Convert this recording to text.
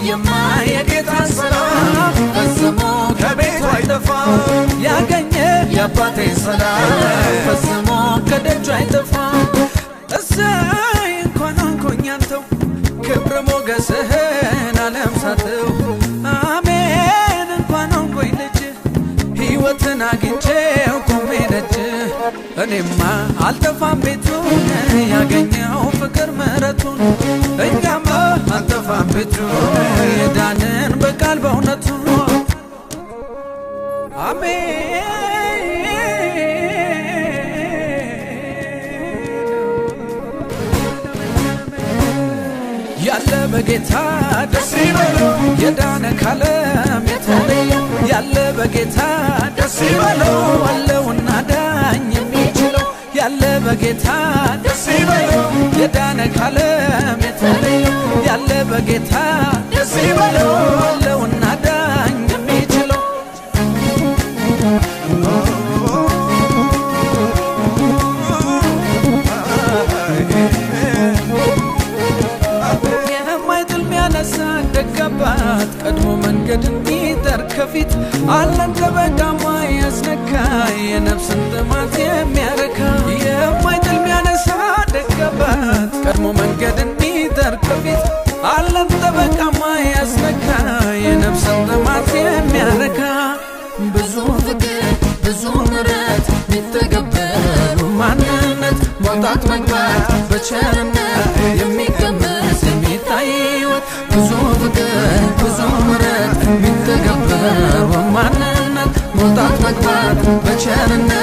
ያየማ የጌታን ሰላም ፈጽሞ ከቤቱ አይጠፋም ያገኘ የአባቴ ሰላም ፈጽሞ ከደጁ አይጠፋም እሰይ እንኳን አንኮኝ አንተው ክብር ሞገስህን ዓለም ሳተው አሜን እንኳን አንኮኝ ልጅ ሕይወትን አግኝቼው ቆሜ ደጅ እኔማ አልጠፋም ቤቱን ያገኘው ፍቅር ምሕረቱን እኛማ አልጠፋም ቤቱን የዳንን በቃል በእውነቱ አሜን ያለ በጌታ ደስ ይበለው የዳነ ካለም የተለየ ያለ በጌታ ደስ ይበለው አለውና ዳኝ የሚችለው ያለ በጌታ ደስ ይበለው የዳነ ካለም የተለየ ያለ በጌታ ደስ ይበለው አለውና ዳኝ የሚችለው ደጋባት ቀድሞ መንገድ እንዲጠር ከፊት አለን ተበዳማ ያስነካ የነፍስን ጥማት የሚያረካ የማይጥል ሚያነሳ ደጋባት ቀድሞ መንገድ እንዲጠር ከፊት አለን ተበዳማ ያስነካ የነፍስን ጥማት የሚያረካ ብዙ ፍቅር ብዙ ምሕረት ሚተገበር ማንነት መውጣት መግባት በቸርነት የሚቀመስ የሚታይ ብዙ ፍቅር ብዙ ምሕረት ሚተገበር ማንነት መውጣት መግባት በቸርነት